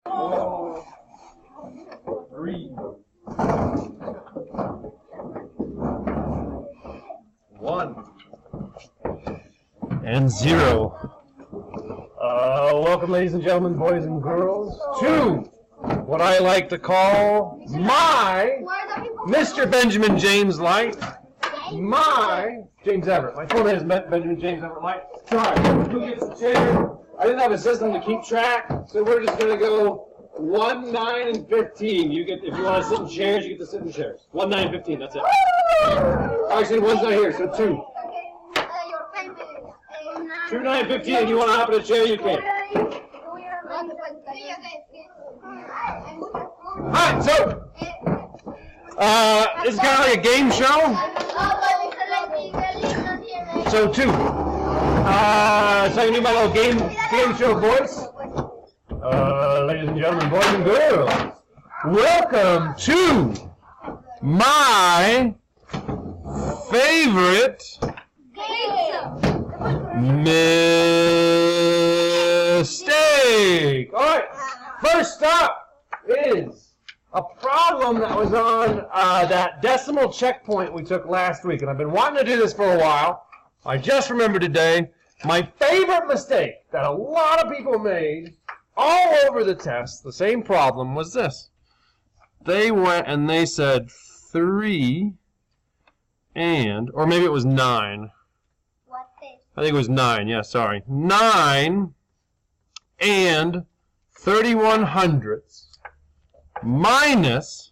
4, 3, 1, and 0. Welcome, ladies and gentlemen, boys and girls, to what I like to call my Mr. Benjamin James Light. My James Everett. My full name is Benjamin James Everett Light. Sorry, who gets the chair? I didn't have a system to keep track, so we're just going to go 1, 9, and 15. You get, if you want to sit in chairs, you get to sit in chairs. 1, 9, 15. That's it. Actually, 1's not here, so 2. 2, 9, 15. If you want to hop in a chair, you can. Alright, so this is kind of like a game show. So 2. So I can do my little game show voice. Ladies and gentlemen, boys and girls, welcome to my favorite mistake. All right, first up is a problem that was on that decimal checkpoint we took last week, and I've been wanting to do this for a while. I just remembered today my favorite mistake that a lot of people made all over the test. The same problem was this. They went and they said 3 and, or maybe it was 9. I think it was 9, yeah, sorry. 9 and 31/100ths minus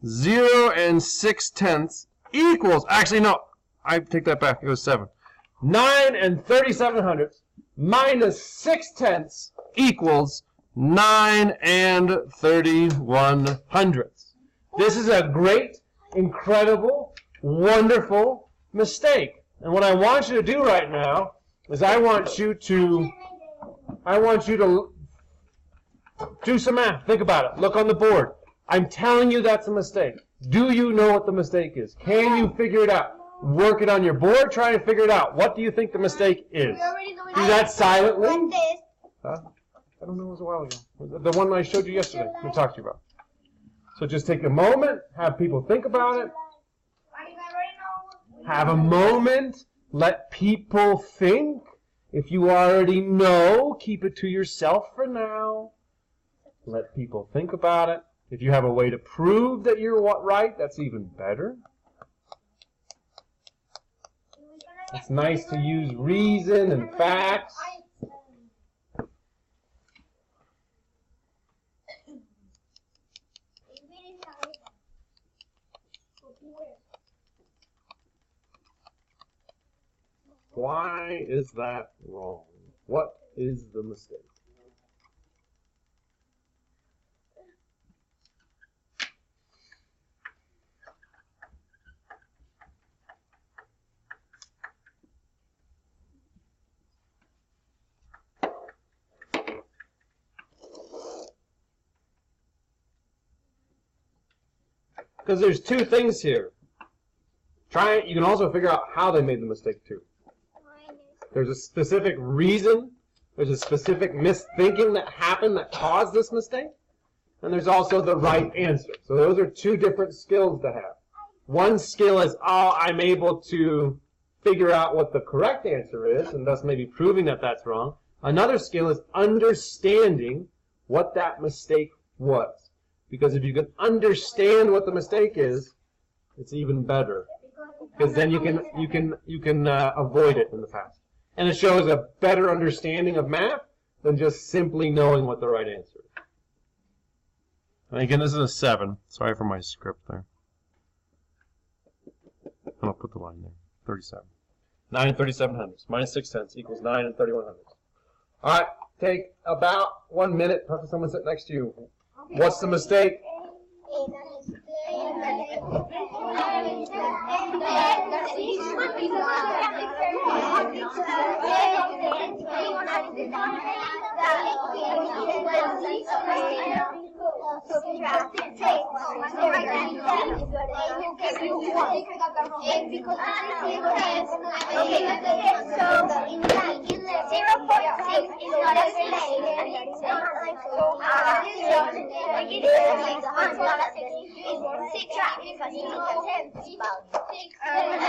0 and 6/10 equals, actually no, I take that back, it was 7. 9 and 37/100ths minus 6/10 equals 9 and 31/100ths. This is a great, incredible, wonderful mistake. And what I want you to do right now is I want you to do some math. Think about it. Look on the board. I'm telling you that's a mistake. Do you know what the mistake is? Can you figure it out? Work it on your board. Try to figure it out. What do you think the mistake is? Do that silently. Huh? I don't know. It was a while ago. The one I showed you yesterday. We talked to you about. So just take a moment. Have people think about it. Have a moment. Let people think. If you already know, keep it to yourself for now. Let people think about it. If you have a way to prove that you're right, that's even better. It's nice to use reason and facts. Why is that wrong? What is the mistake? Because there's two things here. You can also figure out how they made the mistake too. There's a specific reason. There's a specific misthinking that happened that caused this mistake. And there's also the right answer. So those are two different skills to have. One skill is, I'm able to figure out what the correct answer is, and thus maybe proving that that's wrong. Another skill is understanding what that mistake was. Because if you can understand what the mistake is, it's even better. Because then you can avoid it in the past. And it shows a better understanding of math than just simply knowing what the right answer is. And again, this is a 7. Sorry for my script there. I'll put the line there. 37. 9 and 37/100ths minus 6/10 equals 9 and 31/100ths. All right, take about 1 minute. Talk to someone sitting next to you. What's the mistake?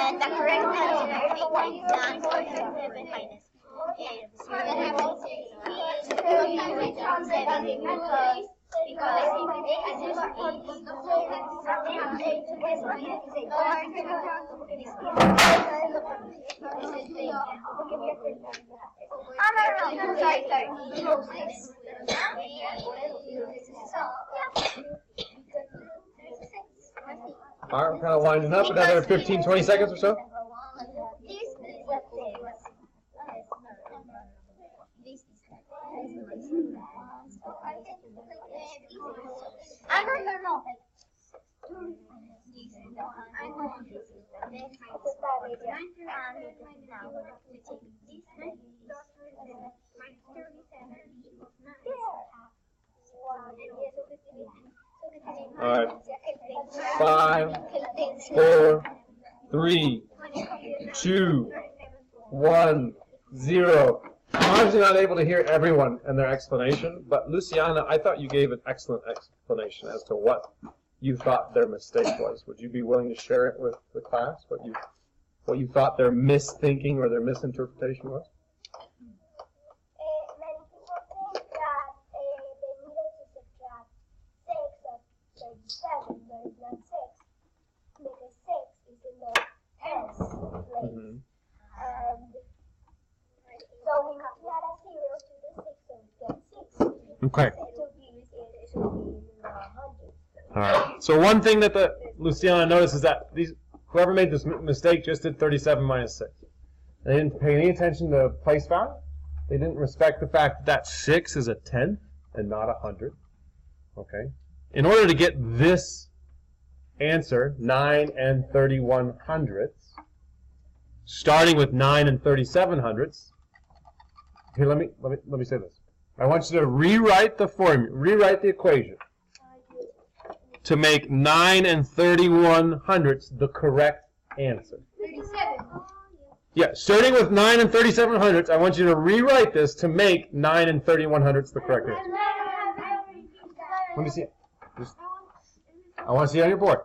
And the correct answer is 9.7 minus. All right, we're kind of winding up. Another 15, 20 seconds or so. All right. 5, 4, 3, 2, 1, 0. I'm obviously not able to hear everyone and their explanation, but Luciana, I thought you gave an excellent explanation as to what you thought their mistake was. Would you be willing to share it with the class, what you thought their misthinking or their misinterpretation was? Many people think that they needed to subtract 6 of 37, but it's not 6, because 6 is in the tens place. Mm-hmm. So we have to add a 0 to the 6, so we get 6. Okay. It should be in the hundreds. All right. So one thing that Luciana noticed is that whoever made this mistake just did 37 minus 6. They didn't pay any attention to place value. They didn't respect the fact that 6 is a tenth and not 100. Okay. In order to get this answer, 9 and 31 hundredths, starting with 9 and 37 hundredths. Here, let me say this. I want you to rewrite the formula, rewrite the equation to make 9 and 31 hundredths the correct answer. 37. Yeah, starting with 9 and 37 hundredths, I want you to rewrite this to make 9 and 31 hundredths the correct answer. Let me see it. I want to see it on your board.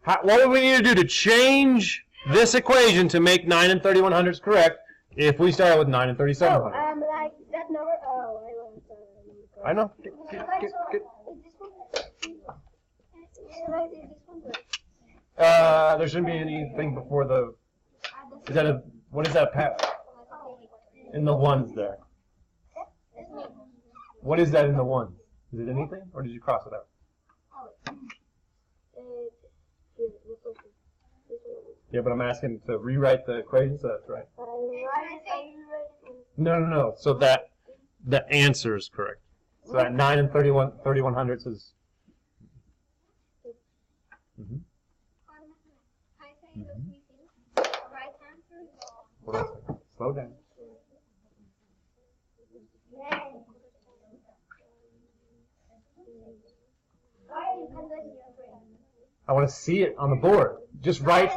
What would we need to do to change this equation to make 9 and 31 hundredths correct if we started with 9 and 37 hundredths? Like that number. Oh, I know. There shouldn't be anything before the. Is that a? What is that, Pat? In the ones there. What is that in the ones? Is it anything, or did you cross it out? Yeah, but I'm asking to rewrite the equation, so that's right. No. So that the answer is correct. So that 9 and 31 hundredths is. Mm-hmm. Hold on a second. Slow down. I want to see it on the board. Just write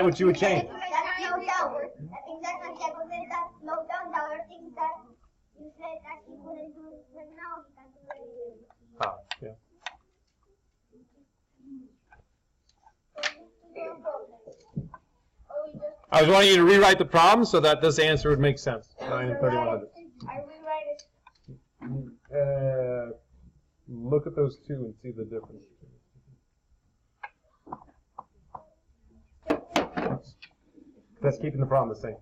what you would change. Oh, yeah. I was wanting you to rewrite the problem so that this answer would make sense. 9 and 31 hundredths. I rewrite it. Look at those two and see the difference. That's keeping the problem the same.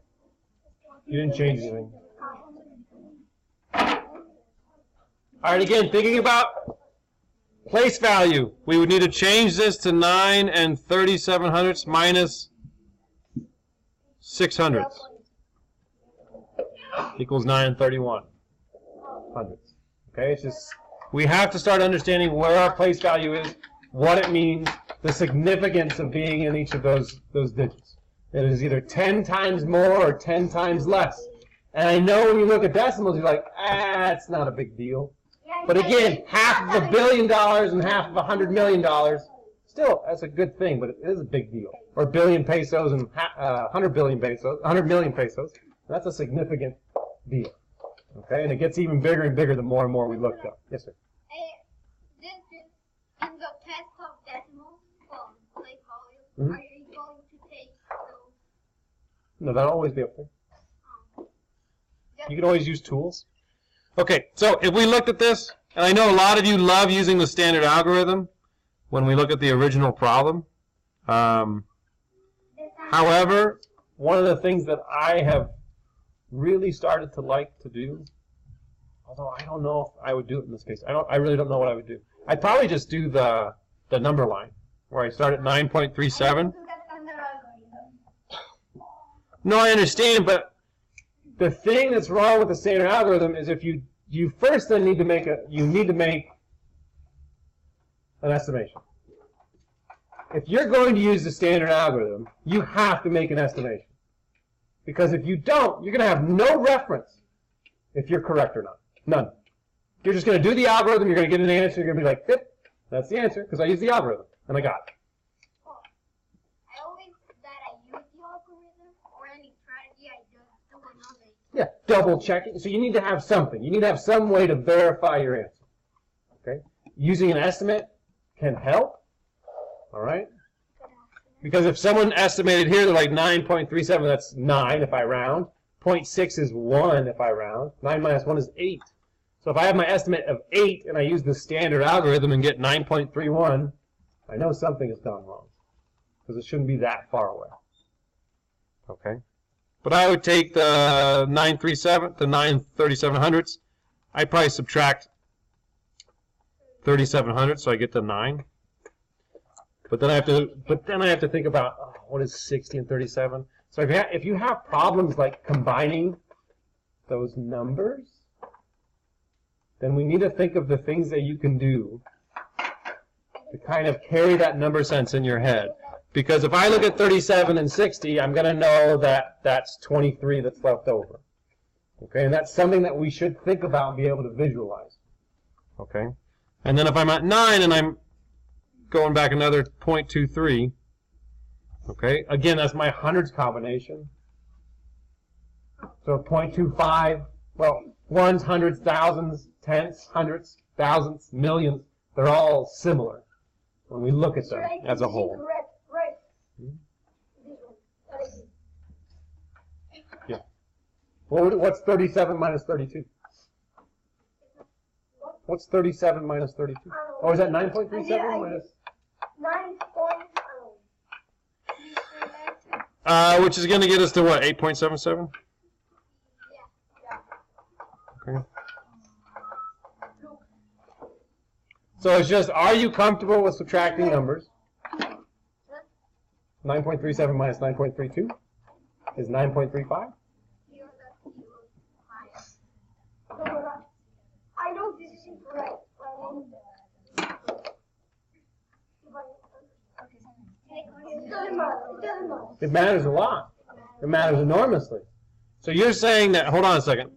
You didn't change anything. All right, again, thinking about place value, we would need to change this to 9 and 37 hundredths minus 6 hundredths equals 9 and 31 hundredths. Okay, it's just we have to start understanding where our place value is, what it means, the significance of being in each of those digits. It is either 10 times more or 10 times less. And I know when you look at decimals, you're like, it's not a big deal. Yeah, But again, half of $1 billion and half of $100 million, still, that's a good thing, but it is a big deal. Or 1 billion pesos and 100 billion pesos, 100 million pesos. That's a significant deal. Okay, and it gets even bigger and bigger the more and more we look up. Yes, sir. This is in the test of decimal form, like volume. Mhm. Are you going to take those? No, that'll always be up there. You can always use tools. Okay, so if we looked at this, and I know a lot of you love using the standard algorithm when we look at the original problem. However, one of the things that I have really started to like to do, although I don't know if I would do it in this case. I really don't know what I would do. I'd probably just do the number line, where I start at 9.37. No, I understand, but the thing that's wrong with the standard algorithm is if you first then need to make an estimation. If you're going to use the standard algorithm, you have to make an estimation. Because if you don't, you're going to have no reference if you're correct or not. None. You're just going to do the algorithm, you're going to get an answer, you're going to be like, yep, that's the answer, because I used the algorithm, and I got it. I always that I use the algorithm or any strategy I just do another. Yeah, double checking. So you need to have something. You need to have some way to verify your answer. Okay? Using an estimate can help. All right? Because if someone estimated here, they're like 9.37, that's 9 if I round. 0.6 is 1 if I round. 9 minus 1 is 8. So if I have my estimate of 8 and I use the standard algorithm and get 9.31, I know something has gone wrong. Because it shouldn't be that far away. Okay? But I would take the 937, the 9/3700ths. I'd probably subtract 3,700, so I get the 9. But then I have to think about what is 60 and 37. So if you have problems like combining those numbers, then we need to think of the things that you can do to kind of carry that number sense in your head. Because if I look at 37 and 60, I'm going to know that that's 23 that's left over. Okay, and that's something that we should think about and be able to visualize. Okay, and then if I'm at 9 and I'm going back another 0.23, okay, again, that's my hundreds combination. So 0.25, well, ones, hundreds, thousands, tenths, hundreds, thousandths, millions, they're all similar when we look at them as a whole. Yeah. What's 37 minus 32? What's 37 minus 32? Oh, is that 9.37 minus? 9. Which is going to get us to what, 8.77? Okay. So it's just, are you comfortable with subtracting numbers? 9.37 minus 9.32 is 9.35. I know this is incorrect. It matters a lot. It matters enormously. So you're saying that, hold on a second.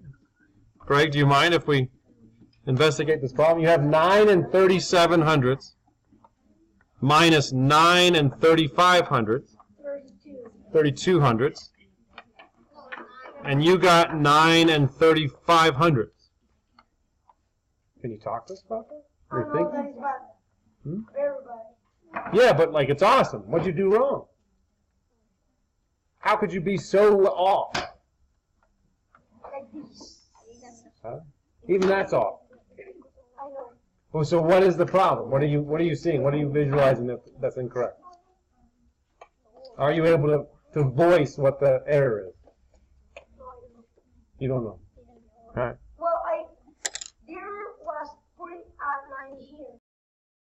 Greg, do you mind if we investigate this problem? You have 9 and 3700ths minus 9 and 3500ths, 3200ths, and you got 9 and 3500ths. Can you talk to us about that? You're thinking? Yeah, but like it's awesome. What'd you do wrong? How could you be so off? Huh? Even that's off. Well, so what is the problem? What are you seeing? What are you visualizing that's incorrect? Are you able to voice what the error is? You don't know. All right.